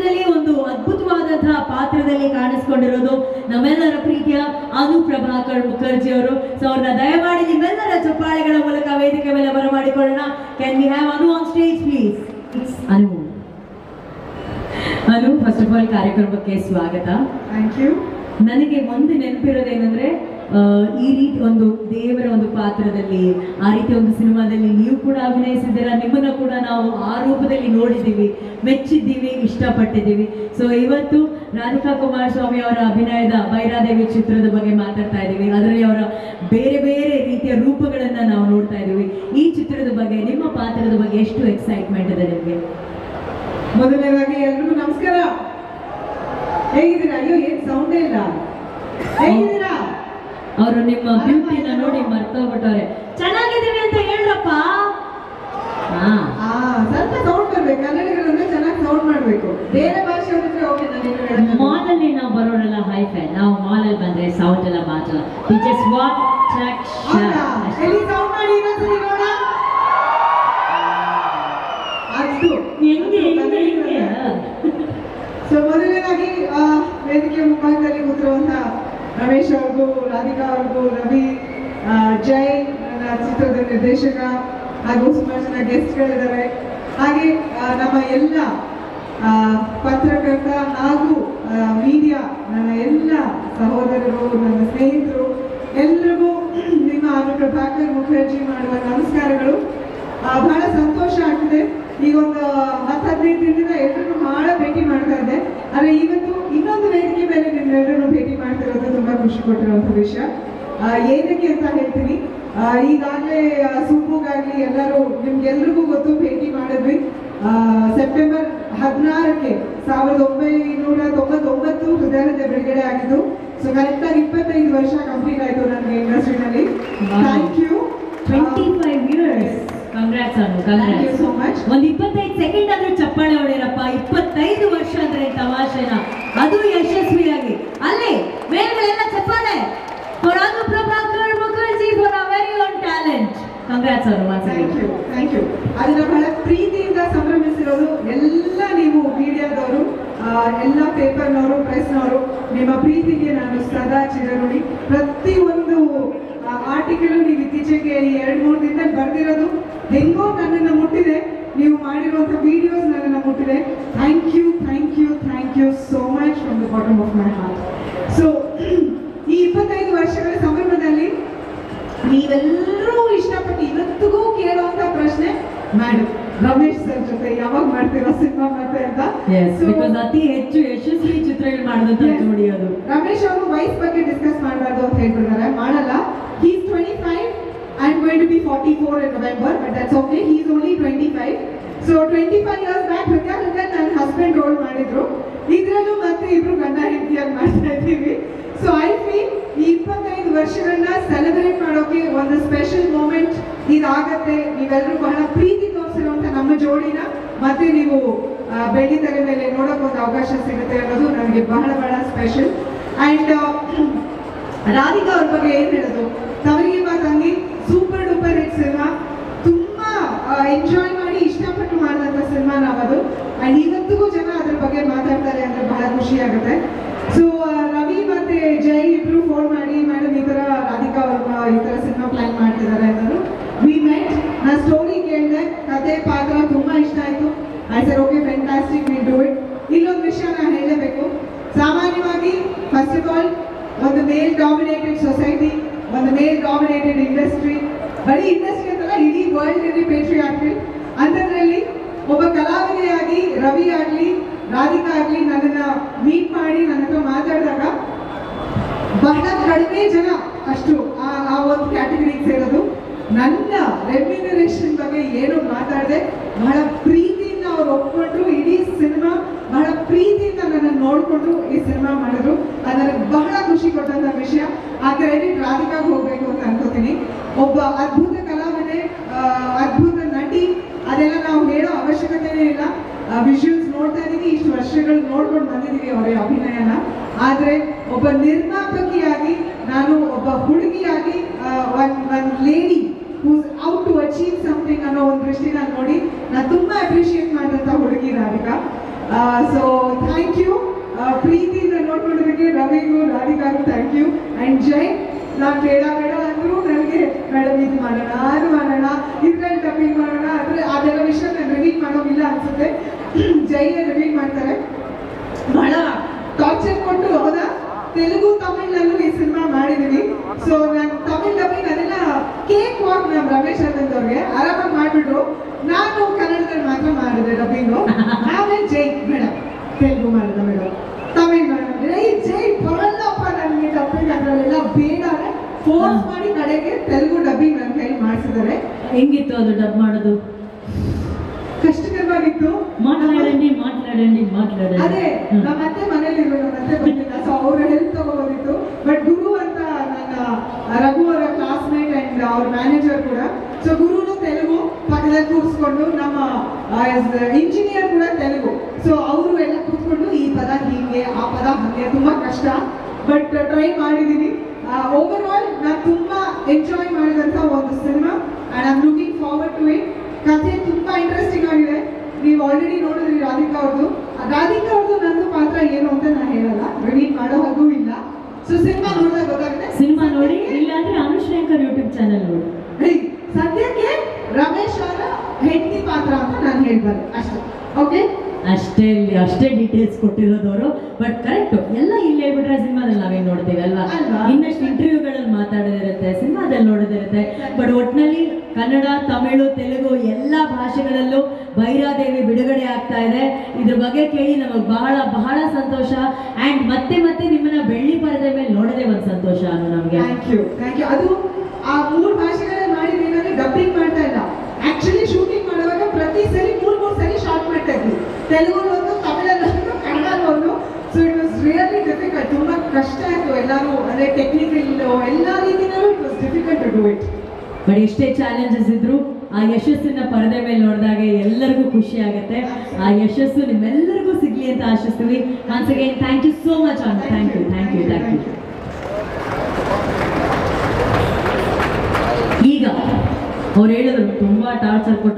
ಚಿತ್ರದಲ್ಲಿ ಒಂದು ಅದ್ಭುತವಾದಂತಹ ಪಾತ್ರದಲ್ಲಿ ಕಾಣಿಸ್ಕೊಂಡಿರೋದು ನಮ್ಮೆಲ್ಲರ ಪ್ರೀತಿಯ ಅನು ಪ್ರಭಾಕರ್ ಮುಖರ್ಜಿ ಅವರು. ಸೊ ಅವ್ರನ್ನ ದಯಮಾಡಿ ನಿಮ್ಮೆಲ್ಲರ ಚಪ್ಪಾಳೆಗಳ ಮೂಲಕ ವೇದಿಕೆ ಮೇಲೆ ಬರಮಾಡಿಕೊಳ್ಳೋಣ. Can we have Anu on stage please? Anu first of all ಕಾರ್ಯಕ್ರಮಕ್ಕೆ ಸ್ವಾಗತ. Thank you. ನನಗೆ ಒಂದು ನೆನಪಿರೋದೇನೆಂದ್ರೆ ಈ ರೀತಿ ಒಂದು ದೇವರ ಒಂದು ಪಾತ್ರದಲ್ಲಿ ಆ ರೀತಿ ಒಂದು ಸಿನಿಮಾದಲ್ಲಿ ನೀವು ಕೂಡ ಅಭಿನಯಿಸಿದ್ದೀರಾ. ನಿಮ್ಮನ್ನು ಕೂಡ ನಾವು ಆ ರೂಪದಲ್ಲಿ ನೋಡಿದ್ದೀವಿ, ಮೆಚ್ಚಿದ್ದೀವಿ, ಇಷ್ಟಪಟ್ಟಿದ್ದೀವಿ. ಸೊ ಇವತ್ತು ರಾಧಿಕಾ ಕುಮಾರಸ್ವಾಮಿ ಅವರ ಅಭಿನಯದ ಭೈರಾದೇವಿ ಚಿತ್ರದ ಬಗ್ಗೆ ಮಾತಾಡ್ತಾ ಇದ್ದೀವಿ. ಅದರಲ್ಲಿ ಅವರ ಬೇರೆ ಬೇರೆ ರೀತಿಯ ರೂಪಗಳನ್ನ ನಾವು ನೋಡ್ತಾ ಇದ್ದೀವಿ. ಈ ಚಿತ್ರದ ಬಗ್ಗೆ, ನಿಮ್ಮ ಪಾತ್ರದ ಬಗ್ಗೆ ಎಷ್ಟು ಎಕ್ಸೈಟ್ಮೆಂಟ್ ಇದೆ ನಿಮಗೆ? ಮೊದಲನೇದಾಗಿ ಎಲ್ರಿಗೂ ನಮಸ್ಕಾರ. ಹೇಗಿದ್ದೀರಾ? ಅಯ್ಯೋ ಏನ್ ಸೌಂಡೇ ಇಲ್ಲ. ಹೇಗಿದ್ದೀರಾ? ಅವರು ನಿಮ್ಮ ಬ್ಯೂಟಿನ ನೋಡಿ ಮರ್ತೋಗ್ಬಿಟ್ಟವ್ರೆ. ಚೆನ್ನಾಗಿದ್ದೀವಿ ಅಂತ ಹೇಳ್ರಪ್ಪ. ಸ್ವಲ್ಪ ಸೌಂಡ್ ಬರ್ಬೇಕು. ಕನ್ನಡಿಗರಂದ್ರೆ ಚೆನ್ನಾಗಿ ಸೌಂಡ್ ಮಾಡ್ಬೇಕು. ಬೇರೆ ಭಾಷೆ ಅಂದ್ರೆ ಓಕೆ. ಮಾಲ್ ಅಲ್ಲಿ ನಾವು ಬರೋರೆಲ್ಲ ಹೈಫೈ. ನಾವು ಮಾಲ್ ಅಲ್ಲಿ ಬಂದ್ರೆ ಸೌಂಡ್ ಎಲ್ಲ ಮಾತ್ರ. We just walk track shot. ಎಲ್ಲಿ ಸೌಂಡ್ ಮಾಡಿ ಇನ್ನೊಂದ್ಸರಿ ನೋಡ. ಅದು ಹೆಂಗೆ? ಸೊ ಮೊದಲನೇದಾಗಿ ವೇದಿಕೆ ಮುಂಭಾಗದಲ್ಲಿ ಕೂತಿರುವಂತಹ ರಮೇಶ್ ಅವ್ರಿಗೂ, ರಾಧಿಕಾ ಅವ್ರಿಗೂ, ರವಿ, ಜೈ ನನ್ನ ಚಿತ್ರದ ನಿರ್ದೇಶಕ, ಹಾಗೂ ಸುಮಾರು ಜನ ಗೆಸ್ಟ್ಗಳಿದ್ದಾರೆ. ಹಾಗೆ ನಮ್ಮ ಎಲ್ಲ ಪತ್ರಕರ್ತ ಹಾಗೂ ಮೀಡಿಯಾ, ನನ್ನ ಎಲ್ಲ ಸಹೋದರರು, ನನ್ನ ಸ್ನೇಹಿತರು ಎಲ್ರಿಗೂ ನಿಮ್ಮ ಅನು ಪ್ರಭಾಕರ್ ಮುಖರ್ಜಿ ಮಾಡುವ ನಮಸ್ಕಾರಗಳು. ಬಹಳ ಸಂತೋಷ ಆಗ್ತಿದೆ. ಈಗ ಒಂದು 10-15 ದಿನದಿಂದ ಎಲ್ರಿಗೂ ಬಹಳ ಭೇಟಿ ಮಾಡ್ತಾ ಇದ್ದೆ. ಆದರೆ ಇವತ್ತು ಇನ್ನೊಂದು ವೇದಿಕೆ ಮೇಲೆ ನಿಮ್ಮೆಲ್ಲರೂ ಭೇಟಿ ಮಾಡ್ತಿರೋದು ತುಂಬಾ ಖುಷಿ ಕೊಟ್ಟಿರುವಂಥ ವಿಷಯ. ಏನಕ್ಕೆ ಅಂತ ಹೇಳ್ತೀನಿ. ಈಗಾಗಲೇ ಸುಬ್ಬುಗಾಗ್ಲಿ ಎಲ್ಲರೂ ನಿಮ್ಗೆಲ್ರಿಗೂ ಗೊತ್ತು, ಭೇಟಿ ಮಾಡಿದ್ವಿ. ಸೆಪ್ಟೆಂಬರ್ 16ಕ್ಕೆ 1999 ಹೃದಯದ ಬಿಡುಗಡೆ ಆಗಿದ್ದು. ಸೊ ಕರೆಕ್ಟಾಗಿ 25 ವರ್ಷ ಕಂಪ್ಲೀಟ್ ಆಯಿತು ನನಗೆ ಇಂಡಸ್ಟ್ರಿನಲ್ಲಿ. Thank you. 25 years. Congrats Anu. Thank you so much. ಒಂದು 25 ಸೆಕೆಂಡ್ ಆದ್ರೂ ಚಪ್ಪಾಳೆ ಹೊಡೆಯರಪ್ಪ. 25 ವರ್ಷ ಅಂದ್ರೆ ತಮಾಷೆನ, ಅದು ಯಶಸ್ವಿಯಾಗಿ. ಅಲ್ಲಿ ಮೇಲ್ಗಳೆಲ್ಲ ಚಪ್ಪಾಳೆ for Anu Prabhakar Mukherjee, for our very own talent. Congrats Anu. Thank you. ಅದನ್ನ ಬಹಳ ಪ್ರೀತಿಯಿಂದ ಸಂಭ್ರಮಿಸಿರೋದು ಎಲ್ಲ ನೀವು ಮೀಡಿಯಾದವರು, ಎಲ್ಲ ಪೇಪರ್ನವರು, ಪ್ರೆಸ್ನವರು. ನಿಮ್ಮ ಪ್ರೀತಿಗೆ ನಾನು ಸದಾ ಚಿರಋಣಿ. ಪ್ರತಿಯೊಂದು ಆರ್ಟಿಕಲ್ ನೀವು ಇತ್ತೀಚೆಗೆ 2-3 ದಿನದಲ್ಲಿ ಬರ್ದಿರೋದು ಹೆಂಗೋ ನನ್ನನ್ನು ಮುಟ್ಟಿದೆ. ನೀವು ಮಾಡಿರುವಂಥ ವಿಡಿಯೋಸ್ ನನ್ನನ್ನು ಮುಟ್ಟಿದೆ. Thank you so much from the bottom of my heart. So ಈ 25 ವರ್ಷಗಳ ಸಂಭ್ರಮದಲ್ಲಿ ನೀವೆಲ್ಲರೂ ಇಷ್ಟಪಟ್ಟು ಇವತ್ತಿಗೂ ಕೇಳುವಂತ ಪ್ರಶ್ನೆ, ಮೇಡಮ್ ರಮೇಶ್ ಸರ್ ಜೊತೆ ಯಾವಾಗ ಮಾಡ್ತೀರಾ ಸಿನಿಮಾ ಮತ್ತೆ ಅಂತ. ಅತಿ ಹೆಚ್ಚು ಯಶಸ್ವಿ ಚಿತ್ರಗಳು ಮಾಡಿದಂತ ಜೋಡಿ ಅದು. ರಮೇಶ್ ಅವರು ವಯಸ್ಸು ಬಗ್ಗೆ ಡಿಸ್ಕಸ್ ಮಾಡಬಾರ್ದು ಅಂತ ಹೇಳ್ಬಿಡ್ತಾರೆ. ಮಾಡಲ್ಲ. He is 25. I am going to be 44 in November, but that's okay. He is only 25. So 25 years back ಹೃದಯ ನನ್ನ ಹಸ್ಬೆಂಡ್ ರೋಲ್ ಮಾಡಿದ್ರು. ಇದ್ರಲ್ಲೂ ಮತ್ತೆ ಇಬ್ರು ಗಂಡ ಹೆಂಡತಿಯಾಗಿ ಮಾಡ್ತಾ ಇದ್ದೀವಿ. ಸೊ ಐ ಫೀಲ್ ಈ 25 ವರ್ಷಗಳನ್ನ ಸೆಲೆಬ್ರೇಟ್ ಮಾಡೋಕೆ ಒಂದು ಸ್ಪೆಷಲ್ ಮೂಮೆಂಟ್ ಇದಾಗತ್ತೆ. ನೀವೆಲ್ಲರೂ ಬಹಳ ಪ್ರೀತಿ ತೋರಿಸಿರುವಂತ ನಮ್ಮ ಜೋಡಿನ ಮತ್ತೆ ನೀವು ಬೆಳ್ಳಿ ತೆರೆ ಮೇಲೆ ನೋಡೋಕೆ ಒಂದು ಅವಕಾಶ ಸಿಗುತ್ತೆ ಅನ್ನೋದು ನನಗೆ ಬಹಳ ಬಹಳ ಸ್ಪೆಷಲ್. ಅಂಡ್ ರಾಧಿಕಾ ಅವ್ರ ಬಗ್ಗೆ ಏನ್ ಹೇಳೋದು, ತವರಿಗೆ Matangi super duper hit cinema. ತುಂಬಾ ಎಂಜಾಯ್ ಮಾಡಿ ಇಷ್ಟಪಟ್ಟು ಮಾಡಿದಂಥ ಸಿನಿಮಾ ನಾವದು. ಅಂಡ್ ಇವತ್ತಿಗೂ ಜನ ಅದ್ರ ಬಗ್ಗೆ ಮಾತಾಡ್ತಾರೆ ಅಂದ್ರೆ ಬಹಳ ಖುಷಿ ಆಗುತ್ತೆ. ಸೊ ರವಿ ಮತ್ತೆ ಜೈ ಇಬ್ರು ಫೋನ್ ಮಾಡಿ, ಮೇಡಮ್ ಈ ತರ ರಾಧಿಕಾ ಅವ್ರನ್ನ ಈ ತರ ಸಿನಿಮಾ ಪ್ಲಾನ್ ಮಾಡ್ತಿದ್ದಾರೆ ಅನ್ನೋದು. We met. ನಾ ಸ್ಟೋರಿ ಕೇಳಿದೆ, ಕತೆ ಪಾತ್ರ ತುಂಬಾ ಇಷ್ಟ ಆಯ್ತು. I said okay fantastic, we do it. ಇಲ್ಲೊಂದು ವಿಷಯ ನಾನು ಹೇಳಬೇಕು. ಸಾಮಾನ್ಯವಾಗಿ ಫಸ್ಟ್ ಆಫ್ ಆಲ್ ಒಂದು ಮೇಲ್ ಡಾಮಿನೇಟೆಡ್ ಸೊಸೈಟಿ, ಒಂದು ಮೇಲ್ ಡಾಮಿನೇಟೆಡ್ ಇಂಡಸ್ಟ್ರಿ, ಬರೀ ಇಂಡಸ್ಟ್ರಿ ಅಂತಲ್ಲ ಇಡೀ ವರ್ಲ್ಡ್ ಅಲ್ಲಿ ಪೇಟ್ರಿಯಾರ್ಕಿ. ಅಂಥದ್ರಲ್ಲಿ ಒಬ್ಬ ಕಲಾವಿದೆಯಾಗಿ ರವಿ ಆಗಲಿ ರಾಧಿಕಾ ಆಗಲಿ ನನ್ನನ್ನ ಮೀಟ್ ಮಾಡಿ ನನ್ನ ಹತ್ರ ಮಾತಾಡಿದಾಗ ಬಹಳ ಕಡಿಮೆ ಜನ ಅಷ್ಟು ಆ ಒಂದು ಕ್ಯಾಟಗರಿಗೆ ಸೇರೋದು. ನನ್ನ ರೆಮ್ಯುನರೇಷನ್ ಬಗ್ಗೆ ಏನು ಮಾತಾಡದೆ ಬಹಳ ಪ್ರೀತಿಯಿಂದ ಅವ್ರು ಒಪ್ಕೊಂಡ್ರು. ಇಡೀ ಸಿನಿಮಾ ಬಹಳ ಪ್ರೀತಿಯಿಂದ ನನ್ನ ನೋಡಿಕೊಂಡು ಈ ಸಿನಿಮಾ ಮಾಡಿದ್ರು. ಅದು ನನಗೆ ಬಹಳ ಖುಷಿ ಕೊಟ್ಟಂತ ವಿಷಯ. ಆ ಕ್ರೆಡಿಟ್ ರಾಧಿಕಾಗೆ ಹೋಗ್ಬೇಕು ಅಂತ ಅನ್ಕೋತೀನಿ. ಒಬ್ಬ ಅದ್ಭುತ ಕಲಾವಿದೆ, ಅದ್ಭುತ ನಟಿ, ಅದೆಲ್ಲ ನಾವು ಹೇಳೋ ಅವಶ್ಯಕತೆನೇ ಇಲ್ಲ. ವಿಷುವಲ್ಸ್ ನೋಡ್ತಾ ಇದೀವಿ, ಇಷ್ಟು ವರ್ಷಗಳು ನೋಡ್ಕೊಂಡು ಬಂದಿದ್ದೀವಿ ಅವರ ಅಭಿನಯನ. ಆದರೆ ಒಬ್ಬ ನಿರ್ಮಾಪಕಿಯಾಗಿ, ನಾನು ಒಬ್ಬ ಹುಡುಗಿಯಾಗಿ, one lady who's out to achieve something ಅನ್ನೋ ಒಂದು ದೃಷ್ಟಿನ ನೋಡಿ ನಾನು ತುಂಬಾ ಅಪ್ರಿಷಿಯೇಟ್ ಮಾಡಿದಂಥ ಹುಡುಗಿ ರಾಧಿಕಾ. So thank you. ಪ್ರೀತಿಯಿಂದ ನೋಡ್ಕೊಂಡಿದ್ದಕ್ಕೆ ರವಿಗೂ ರಾಧಿಕಾಗೂ ಥ್ಯಾಂಕ್ ಯು. ಆ್ಯಂಡ್ ಜೈ, ನಾನು ಬೇಡ ಅಂದರೂ ನನಗೆ ಮೇಡಮ್ ಇದು ಮಾಡೋಣ ಅದು ಮಾಡೋಣ ಇದ್ರಲ್ಲಿ ಡಬ್ಬಿಂಗ್ ಮಾಡೋಣ ಅಂದರೆ ಅದೆಲ್ಲ ವಿಷಯ ನಾನು ರಿವೀಲ್ ಮಾಡೋದಿಲ್ಲ ಅನ್ಸುತ್ತೆ. ಜೈ ರಿವೀಲ್ ಮಾಡ್ತಾರೆ. ಬಹಳ ಟಾರ್ಚರ್ ಕೊಟ್ಟು ಹೌದಾ, ತೆಲುಗು ತಮಿಳ್ನಲ್ಲೂ ಈ ಸಿನಿಮಾ ಮಾಡಿದೀವಿ. ಸೊ ನಾನು ತಮಿಳ್ ಡಬ್ಬಿಂಗ್ ಅದೆಲ್ಲ ಕೇಕ್ ವಾಕ್ ನಮ್ಮ ರಮೇಶ್ ಅವ್ರಿಗೆ ಆರಾಮಾಗಿ ಮಾಡಿಬಿಟ್ರು. ನಾನು ಕನ್ನಡದಲ್ಲಿ ಮಾತ್ರ ಮಾಡಿದೆ ಡಬ್ಬಿಂಗು. ಆಮೇಲೆ ಜೈ ಮೇಡಮ್ ತೆಲುಗು ಮಾಡಿದ ಮೇಡಮ್, ತಮಿಳ್ ಮೇಡಮ್ ಜೈ ಬರಲ್ಲಪ್ಪ ನನಗೆ ಡಬ್ಬಿಂಗ್ ಅದರಲ್ಲೆಲ್ಲ ಬೇಡ ಫೋರ್ಸ್ ಮಾಡಿ ಕಡೆಗೆ ತೆಲುಗು ಡಬ್ಬಿಂಗ್ ನನ್ನ ಕೈಲಿ ಮಾಡಿಸಿದ್ದಾರೆ. ಹೆಂಗಿತ್ತು ಅದು ಡಬ್ ಮಾಡೋದು? ಕಷ್ಟಕರವಾಗಿತ್ತು. ಮಾತಾಡಂಡಿ ಅದೇ ನಮ್ಮ ಅತ್ತೆ ಮನೇಲಿ ನಮ್ಮ ಅತ್ತೆ ಬಂದಿಲ್ಲ, ಸೊ ಅವ್ರ ಹೆಲ್ಪ್ ತಗೋಬೋದಿತ್ತು. ಬಟ್ ಗುರು ಅಂತ ನನ್ನ ರಘು ಅವರ ಕ್ಲಾಸ್ಮೇಟ್ ಅಂಡ್ ಅವ್ರ ಮ್ಯಾನೇಜರ್ ಕೂಡ. ಸೊ ಗುರುನು ತೆಲುಗು ಪಕ್ಕದಲ್ಲಿ ಕೂರಿಸ್ಕೊಂಡು, ನಮ್ಮ ಇಂಜಿನಿಯರ್ ಕೂಡ ತೆಲುಗು. ಸೊ ಅವರು ಎಲ್ಲ ಕೂತ್ಕೊಂಡು ಈ ಪದ ಹೀಗೆ ಆ ಪದ ಹಾಗೆ ತುಂಬಾ ಕಷ್ಟ, ಬಟ್ ಟ್ರೈ ಮಾಡಿದೀನಿ. ಓವರ್ ಆಲ್ ನಾನು ತುಂಬಾ ಎಂಜಾಯ್ ಮಾಡಿದಂತ ಒಂದು cinema and I am looking forward to it. ಕಥೆ ತುಂಬಾ ಇಂಟ್ರೆಸ್ಟಿಂಗ್ ಆಗಿದೆ. ನೀವು ಆಲ್ರೆಡಿ ನೋಡಿದ್ರಿ ರಾಧಿಕಾ ಅವ್ರದ್ದು ನಂದು ಪಾತ್ರ ಏನು ಅಂತ ನಾನು ಹೇಳಲ್ಲ, ರಿವೀಲ್ ಮಾಡೋ ಹಾಗೂ ಇಲ್ಲ. ಸೊ ಸಿನಿಮಾ ನೋಡಿದಾಗ ಗೊತ್ತಾಗುತ್ತೆ. ಸಿನಿಮಾ ನೋಡಿ, ಇಲ್ಲ ಅಂದ್ರೆ ಅನುಶ್ರೇಂಕರ್ ಯೂಟ್ಯೂಬ್ ಚಾನಲ್ ನೋಡಿ. ಸದ್ಯಕ್ಕೆ ರಮೇಶ್ ಅವರ ಹೆಂಡತಿ ಪಾತ್ರ ಅಂತ ನಾನು ಹೇಳ್ಬಾರ್ದು ಅಷ್ಟೇ. ಓಕೆ, ಅಷ್ಟೇ ಡೀಟೇಲ್ಸ್ ಕೊಟ್ಟಿರೋದವರು. ಬಟ್ ಕರೆಕ್ಟ್ ಎಲ್ಲ ಇಲ್ಲಿ ಹೇಳ್ಬಿಟ್ರೆ ಸಿನಿಮಾದಲ್ಲಿ ನಾವೇನ್ ನೋಡ್ತೇವೆ ಅಲ್ವಾ? ಇನ್ನಷ್ಟು ಇಂಟರ್ವ್ಯೂಗಳಲ್ಲಿ ಮಾತಾಡೋದಿರುತ್ತೆ, ಸಿನಿಮಾದಲ್ಲಿ ನೋಡೋದಿರುತ್ತೆ. ಬಟ್ ಒಟ್ಟಿನಲ್ಲಿ ಕನ್ನಡ, ತಮಿಳು, ತೆಲುಗು ಎಲ್ಲ ಭಾಷೆಗಳಲ್ಲೂ ಭೈರಾದೇವಿ ಬಿಡುಗಡೆ ಆಗ್ತಾ ಇದೆ. ಇದ್ರ ಬಗ್ಗೆ ಕೇಳಿ ನಮಗೆ ಬಹಳ ಬಹಳ ಸಂತೋಷ. ಅಂಡ್ ಮತ್ತೆ ನಿಮ್ಮನ್ನ ಬೆಳ್ಳಿ ಪರದೆ ಮೇಲೆ ನೋಡೋದೇ ಒಂದು ಸಂತೋಷ ಅನ್ನು ನಮ್ಗೆ. Thank you. ಅದು ಆ 3 ಭಾಷೆಗಳಲ್ಲಿ ಮಾಡಿದ್ರೆ ಡಬ್ಬಿಂಗ್ ಮಾಡ್ತಾ ಇಲ್ಲ. ಆಕ್ಚುಲಿ ಶೂಟಿಂಗ್ ಮಾಡುವಾಗ ಪ್ರತಿ ಸರಿ 3 ಸರಿ ಶಾರ್ಟ್ ಮಾಡ್ತಾ ಇದ್ವಿ. ತೆಲುಗು ಒಂದು, ತಮಿಳಲ್ಲಿ ಒಂದು, ಕನ್ನಡ ಒಂದು. So it was really difficult. ತುಂಬಾ ಕಷ್ಟ ಆಯ್ತು ಎಲ್ಲರೂ, ಅಂದ್ರೆ ಟೆಕ್ನಿಕಲ್ ಎಲ್ಲ ರೀತಿಯಲ್ಲೂ it was difficult to do it. But ಎಷ್ಟೇ ಚಾಲೆಂಜಸ್ ಇದ್ರು ಆ ಯಶಸ್ಸಿನ ಪರದೆ ಮೇಲೆ ನೋಡಿದಾಗ ಎಲ್ಲರಿಗೂ ಖುಷಿ ಆಗುತ್ತೆ. ಆ ಯಶಸ್ಸು ನಿಮ್ಮೆಲ್ಲರಿಗೂ ಸಿಗ್ಲಿ ಅಂತ ಆಶಿಸ್ತೀವಿ. Once again thank you so much ಅಣ್ಣ. Thank you. ಈಗ ಅವ್ರು ಹೇಳಿದ್ರು ತುಂಬಾ ಟಾರ್ಚರ್ ಕೊಟ್ಟು